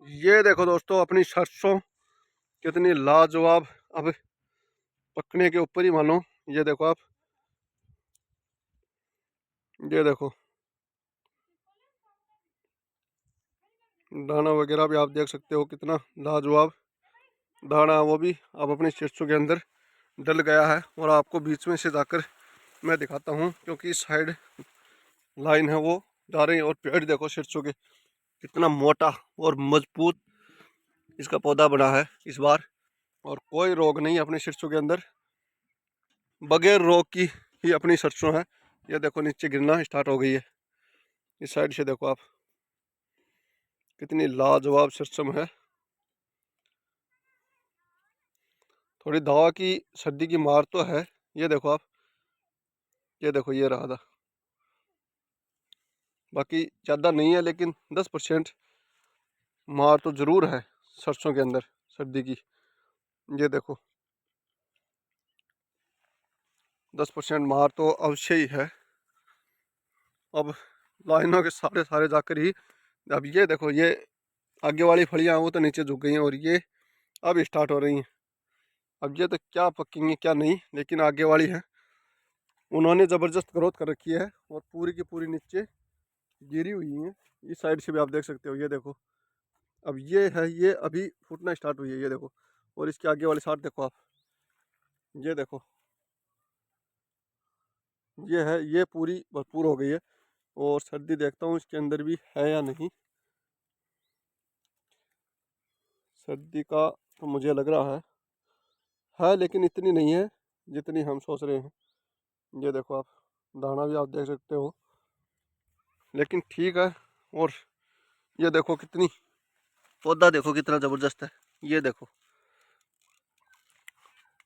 ये देखो दोस्तों अपनी सरसों कितनी लाजवाब। अब पकने के ऊपर ही मानो। ये देखो आप, ये देखो दाना वगैरह भी आप देख सकते हो कितना लाजवाब दाना, वो भी अब अपने सरसों के अंदर डल गया है। और आपको बीच में से जाकर मैं दिखाता हूँ, क्योंकि इस साइड लाइन है वो जा रही है। और पेड़ देखो सरसों के कितना मोटा और मजबूत इसका पौधा बना है इस बार। और कोई रोग नहीं अपने सरसों के अंदर, बगैर रोग की ही अपनी सरसों है। ये देखो नीचे गिरना स्टार्ट हो गई है। इस साइड से देखो आप कितनी लाजवाब सरसों है। थोड़ी दवा की सर्दी की मार तो है। ये देखो आप, ये देखो ये रहा था। बाकी ज़्यादा नहीं है लेकिन 10% मार तो ज़रूर है सरसों के अंदर सर्दी की। ये देखो 10% मार तो अवश्य ही है। अब लाइनों के सारे सारे जाकर ही, अब ये देखो ये आगे वाली फलियां वो तो नीचे झुक गई हैं और ये अब स्टार्ट हो रही हैं। अब ये तो क्या पकेंगी क्या नहीं, लेकिन आगे वाली है उन्होंने ज़बरदस्त ग्रोथ कर रखी है और पूरी की पूरी नीचे गिरी हुई हैं। इस साइड से भी आप देख सकते हो। ये देखो अब ये है, ये अभी फूटना स्टार्ट हुई है। ये देखो, और इसके आगे वाली साइड देखो आप, ये देखो ये है, ये पूरी भरपूर हो गई है। और सर्दी देखता हूँ इसके अंदर भी है या नहीं। सर्दी का तो मुझे लग रहा है लेकिन इतनी नहीं है जितनी हम सोच रहे हैं। ये देखो आप, दाना भी आप देख सकते हो, लेकिन ठीक है। और ये देखो कितनी, पौधा देखो कितना ज़बरदस्त है। ये देखो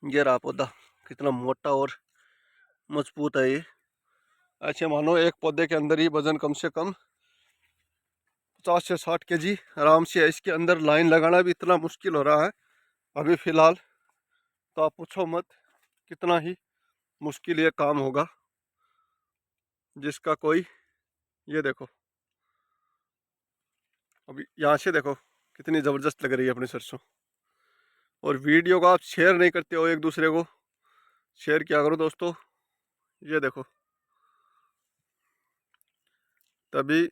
ये रहा पौधा, कितना मोटा और मजबूत है ये। ऐसे मानो एक पौधे के अंदर ही वजन कम से कम 50 से 60 kg आराम से है। इसके अंदर लाइन लगाना भी इतना मुश्किल हो रहा है अभी फ़िलहाल, तो आप पूछो मत कितना ही मुश्किल ये काम होगा जिसका कोई। ये देखो अभी यहाँ से देखो कितनी ज़बरदस्त लग रही है अपनी सरसों। और वीडियो को आप शेयर नहीं करते हो एक दूसरे को, शेयर किया करो दोस्तों। ये देखो तभी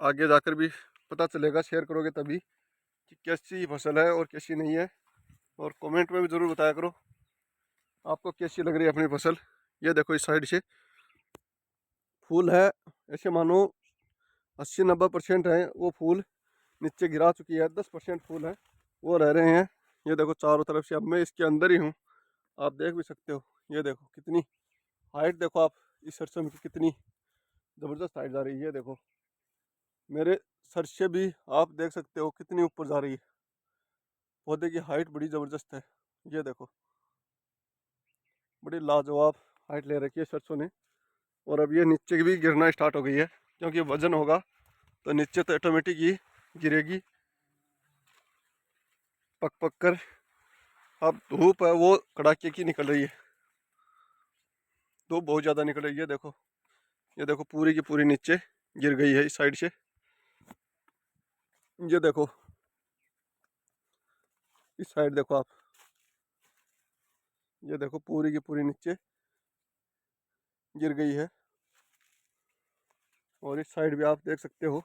आगे जाकर भी पता चलेगा, शेयर करोगे तभी कि कैसी फसल है और कैसी नहीं है। और कमेंट में भी ज़रूर बताया करो आपको कैसी लग रही है अपनी फसल। ये देखो इस साइड से फूल है, ऐसे मानो 80-90% है वो फूल नीचे गिरा चुकी है। 10% फूल है वो रह रहे हैं। ये देखो चारों तरफ से, अब मैं इसके अंदर ही हूँ, आप देख भी सकते हो। ये देखो कितनी हाइट देखो आप, इस सरसों में कितनी ज़बरदस्त हाइट जा रही है। ये देखो मेरे सर से भी आप देख सकते हो कितनी ऊपर जा रही है। पौधे की हाइट बड़ी ज़बरदस्त है। ये देखो बड़ी लाजवाब हाइट ले रखी है सरसों ने। और अब ये नीचे भी गिरना स्टार्ट हो गई है, क्योंकि वजन होगा तो नीचे तो ऑटोमेटिक ही गिरेगी पक पक कर। अब धूप है वो कड़ाके की निकल रही है, धूप बहुत ज़्यादा निकल रही है। देखो ये देखो पूरी की पूरी नीचे गिर गई है इस साइड से। ये देखो इस साइड देखो आप, ये देखो पूरी की पूरी नीचे गिर गई है। और इस साइड भी आप देख सकते हो।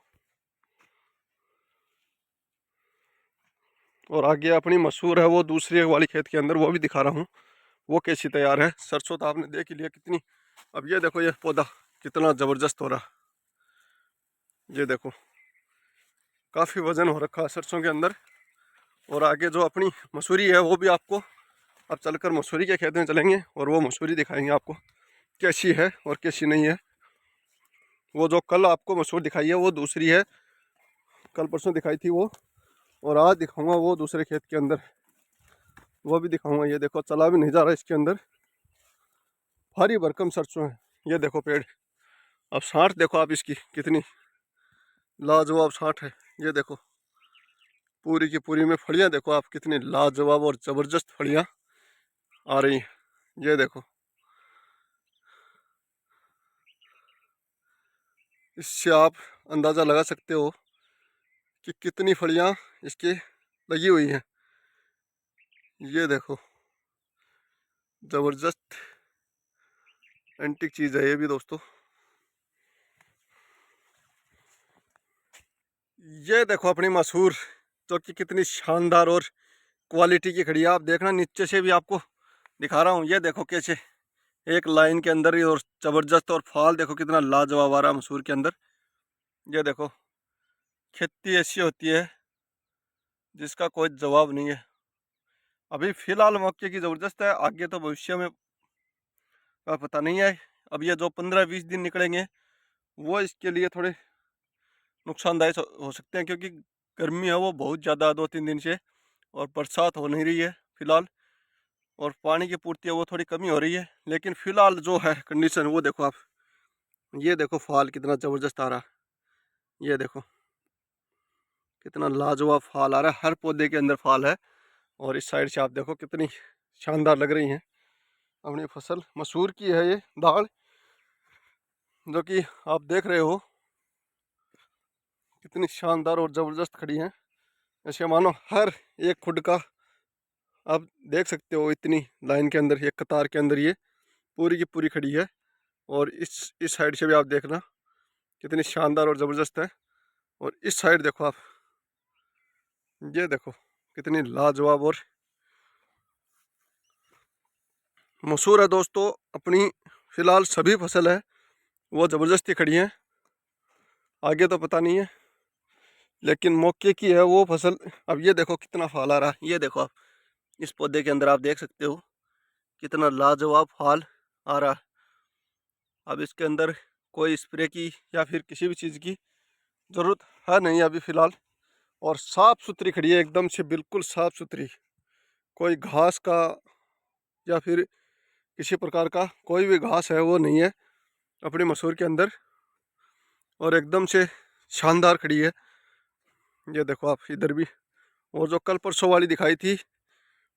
और आगे अपनी मसूर है वो दूसरी वाली खेत के अंदर, वो भी दिखा रहा हूँ वो कैसी तैयार है। सरसों तो आपने देख ही लिया कितनी। अब ये देखो ये पौधा कितना ज़बरदस्त हो रहा। ये देखो काफ़ी वजन हो रखा है सरसों के अंदर। और आगे जो अपनी मसूरी है वो भी आपको, अब चलकर मसूरी के खेत में चलेंगे और वो मसूरी दिखाएंगे आपको कैसी है और कैसी नहीं है। वो जो कल आपको मसूर दिखाई है वो दूसरी है, कल परसों दिखाई थी वो। और आज दिखाऊंगा वो दूसरे खेत के अंदर, वो भी दिखाऊंगा। ये देखो चला भी नहीं जा रहा इसके अंदर, भारी भरकम सरसों है। ये देखो पेड़, अब साँठ देखो आप इसकी कितनी लाजवाब साँठ है। ये देखो पूरी की पूरी में फलियां देखो आप कितनी लाजवाब और ज़बरदस्त फलियां आ रही हैं। ये देखो इससे आप अंदाज़ा लगा सकते हो कि कितनी फलियां इसकी लगी हुई हैं। ये देखो जबरदस्त एंटिक चीज है ये भी दोस्तों। ये देखो अपनी मसूर, जो कि कितनी शानदार और क्वालिटी की खड़ी है। आप देखना नीचे से भी आपको दिखा रहा हूँ। ये देखो कैसे एक लाइन के अंदर ही, और जबरदस्त, और फाल देखो कितना लाजवाब आ रहा है मसूर के अंदर। ये देखो खेती ऐसी होती है जिसका कोई जवाब नहीं है। अभी फिलहाल मौके की जबरदस्त है, आगे तो भविष्य में का पता नहीं है। अब ये जो 15-20 दिन निकलेंगे वो इसके लिए थोड़े नुकसानदायक हो सकते हैं, क्योंकि गर्मी है वो बहुत ज़्यादा 2-3 दिन से, और बरसात हो नहीं रही है फिलहाल, और पानी की पूर्ति है वो थोड़ी कमी हो रही है। लेकिन फिलहाल जो है कंडीशन वो देखो आप। ये देखो फाल कितना ज़बरदस्त आ रहा है। ये देखो कितना लाजवाब फाल आ रहा है, हर पौधे के अंदर फाल है। और इस साइड से आप देखो कितनी शानदार लग रही हैं अपनी फसल। मसूर की है ये दाल, जो कि आप देख रहे हो कितनी शानदार और ज़बरदस्त खड़ी हैं। ऐसे मानो हर एक खुड का आप देख सकते हो, इतनी लाइन के अंदर, एक कतार के अंदर ये पूरी की पूरी खड़ी है। और इस साइड से भी आप देखना कितनी शानदार और ज़बरदस्त है। और इस साइड देखो आप, ये देखो कितनी लाजवाब और मशहूर है दोस्तों। अपनी फ़िलहाल सभी फसल है वो ज़बरदस्ती खड़ी हैं, आगे तो पता नहीं है, लेकिन मौके की है वो फसल। अब ये देखो कितना फाल आ रहा है। ये देखो आप इस पौधे के अंदर आप देख सकते हो कितना लाजवाब फाल आ रहा है। अब इसके अंदर कोई स्प्रे की या फिर किसी भी चीज़ की ज़रूरत है नहीं अभी फ़िलहाल। और साफ़ सुथरी खड़ी है एकदम से, बिल्कुल साफ़ सुथरी। कोई घास का या फिर किसी प्रकार का कोई भी घास है वो नहीं है अपनी मसूर के अंदर, और एकदम से शानदार खड़ी है। ये देखो आप इधर भी। और जो कल परसों वाली दिखाई थी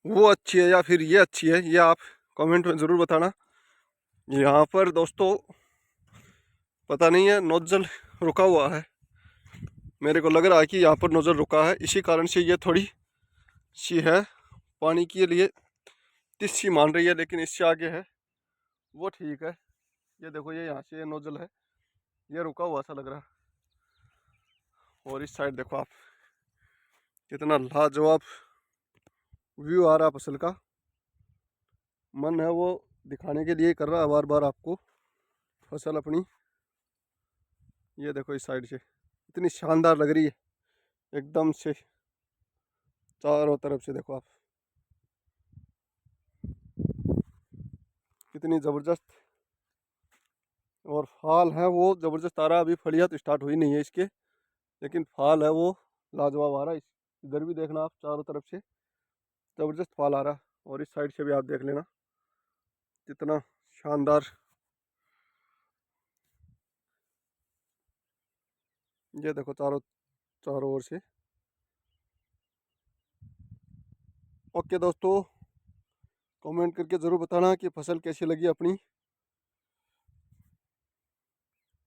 वो अच्छी है या फिर ये अच्छी है, ये आप कमेंट में ज़रूर बताना। यहाँ पर दोस्तों पता नहीं है, नोजल रुका हुआ है। मेरे को लग रहा है कि यहाँ पर नोजल रुका है, इसी कारण से ये थोड़ी सी है पानी के लिए तिस्सी मान रही है। लेकिन इससे आगे है वो ठीक है। ये देखो ये यहाँ से नोजल है, ये रुका हुआ सा लग रहा है। और इस साइड देखो आप कितना लाजवाब व्यू आ रहा फसल का। मन है वो दिखाने के लिए कर रहा है बार बार आपको फसल अपनी। ये देखो इस साइड से इतनी शानदार लग रही है एकदम से, चारों तरफ से देखो आप कितनी ज़बरदस्त। और फाल है वो ज़बरदस्त आ रहा है। अभी फलियाँ तो स्टार्ट हुई नहीं है इसके, लेकिन फाल है वो लाजवाब आ रहा है। इधर भी देखना आप, चारों तरफ से ज़बरदस्त फाल आ रहा है। और इस साइड से भी आप देख लेना कितना शानदार। ये देखो चारों चारों ओर से। ओके दोस्तों, कमेंट करके ज़रूर बताना कि फसल कैसी लगी अपनी।